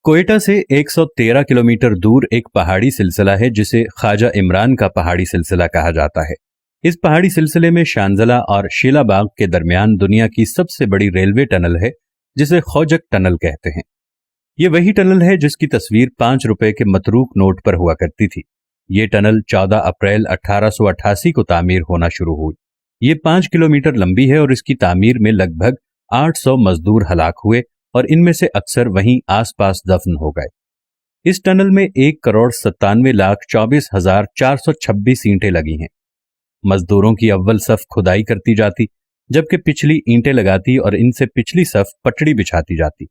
कोयटा से 113 किलोमीटर दूर एक पहाड़ी सिलसिला है जिसे ख्वाजा इमरान का पहाड़ी सिलसिला कहा जाता है। इस पहाड़ी सिलसिले में शांजला और शीलाबाग के दरमियान दुनिया की सबसे बड़ी रेलवे टनल है जिसे खौजक टनल कहते हैं। ये वही टनल है जिसकी तस्वीर 5 रुपए के मतरूक नोट पर हुआ करती थी। ये टनल 14 अप्रैल 1888 को तामीर होना शुरू हुई। ये 5 किलोमीटर लंबी है और इसकी तामीर में लगभग 800 मजदूर हलाक हुए और इनमें से अक्सर वहीं आसपास दफन हो गए। इस टनल में 1,97,24,426 ईंटें लगी हैं। मजदूरों की अव्वल सफ खुदाई करती जाती, जबकि पिछली ईंटें लगाती और इनसे पिछली सफ पटड़ी बिछाती जाती।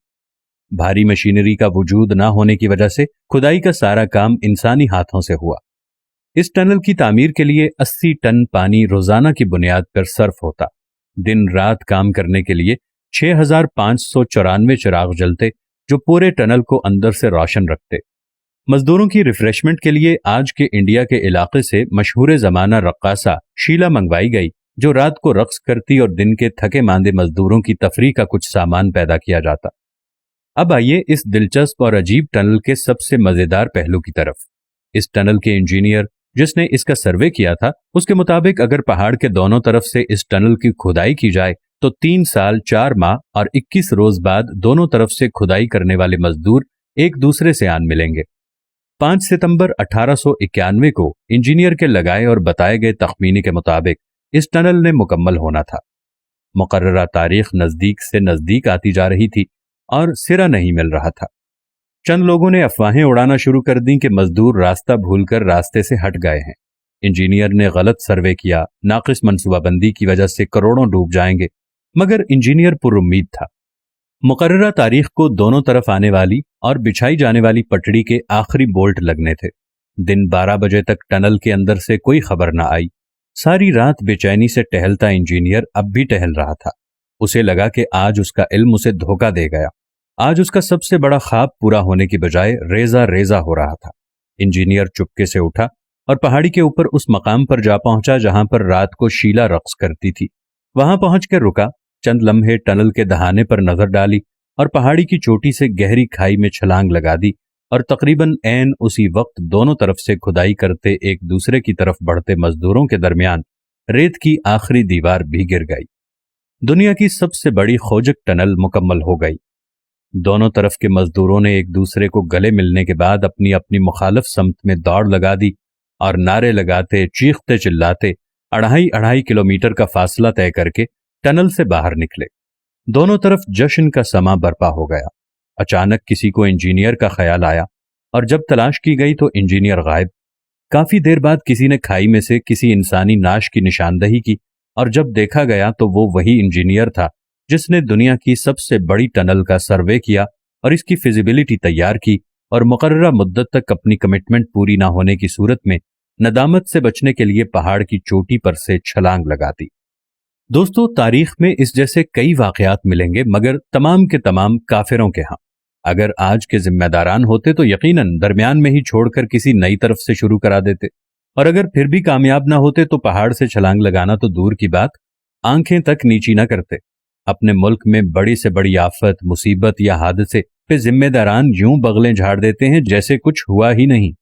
भारी मशीनरी का वजूद न होने की वजह से खुदाई का सारा काम इंसानी हाथों से हुआ। इस टनल की तामीर के लिए 80 टन पानी रोजाना की बुनियाद पर सर्फ होता। दिन रात काम करने के लिए 6,594 चिराग जलते जो पूरे टनल को अंदर से रोशन रखते। मजदूरों की रिफ्रेशमेंट के लिए आज के इंडिया के इलाके से मशहूर जमाना रक्कासा शीला मंगवाई गई, जो रात को रक्स करती और दिन के थके मांदे मजदूरों की तफरीह का कुछ सामान पैदा किया जाता। अब आइए इस दिलचस्प और अजीब टनल के सबसे मजेदार पहलू की तरफ। इस टनल के इंजीनियर जिसने इसका सर्वे किया था, उसके मुताबिक अगर पहाड़ के दोनों तरफ से इस टनल की खुदाई की जाए तो 3 साल 4 माह और 21 रोज बाद दोनों तरफ से खुदाई करने वाले मजदूर एक दूसरे से आन मिलेंगे। 5 सितंबर 1891 को इंजीनियर के लगाए और बताए गए तखमीने के मुताबिक इस टनल ने मुकम्मल होना था। मुकर्ररा तारीख नजदीक से नजदीक आती जा रही थी और सिरा नहीं मिल रहा था। चंद लोगों ने अफवाहें उड़ाना शुरू कर दी कि मजदूर रास्ता भूलकर रास्ते से हट गए हैं। इंजीनियर ने गलत सर्वे किया, नाकिस मनसूबाबंदी की वजह से करोड़ों डूब जाएंगे, मगर इंजीनियर पुरुम्मीद था। मुकर्ररा तारीख को दोनों तरफ आने वाली और बिछाई जाने वाली पटड़ी के आखिरी बोल्ट लगने थे। दिन 12 बजे तक टनल के अंदर से कोई खबर न आई। सारी रात बेचैनी से टहलता इंजीनियर अब भी टहल रहा था। उसे लगा कि आज उसका इल्म उसे धोखा दे गया। आज उसका सबसे बड़ा ख्वाब पूरा होने की बजाय रेजा रेजा हो रहा था। इंजीनियर चुपके से उठा और पहाड़ी के ऊपर उस मकाम पर जा पहुंचा जहां पर रात को शीला रक्स करती थी। वहां पहुंचकर रुका, चंद लम्हे टनल के दहाने पर नजर डाली और पहाड़ी की चोटी से गहरी खाई में छलांग लगा दी और तकरीबन ऐन उसी वक्त दोनों तरफ से खुदाई करते एक दूसरे की तरफ बढ़ते मजदूरों के दरमियान रेत की आखिरी दीवार भी गिर गई। दुनिया की सबसे बड़ी खोजक टनल मुकम्मल हो गई। दोनों तरफ के मजदूरों ने एक दूसरे को गले मिलने के बाद अपनी अपनी मुखालिफ समत में दौड़ लगा दी और नारे लगाते चीखते चिल्लाते 2.5 किलोमीटर का फासला तय करके टनल से बाहर निकले। दोनों तरफ जश्न का समा बरपा हो गया। अचानक किसी को इंजीनियर का ख्याल आया और जब तलाश की गई तो इंजीनियर गायब। काफी देर बाद किसी ने खाई में से किसी इंसानी नाश की निशानदही की और जब देखा गया तो वो वही इंजीनियर था जिसने दुनिया की सबसे बड़ी टनल का सर्वे किया और इसकी फिजिबिलिटी तैयार की और मुकर्ररा मुद्दत तक अपनी कमिटमेंट पूरी ना होने की सूरत में नदामत से बचने के लिए पहाड़ की चोटी पर से छलांग लगा दी। दोस्तों, तारीख में इस जैसे कई वाकयात मिलेंगे, मगर तमाम के तमाम काफिरों के यहाँ। अगर आज के जिम्मेदारान होते तो यकीनन दरमियान में ही छोड़कर किसी नई तरफ से शुरू करा देते, और अगर फिर भी कामयाब ना होते तो पहाड़ से छलांग लगाना तो दूर की बात, आंखें तक नीची ना करते। अपने मुल्क में बड़ी से बड़ी आफत, मुसीबत या हादसे पे जिम्मेदारान यूं बगलें झाड़ देते हैं जैसे कुछ हुआ ही नहीं।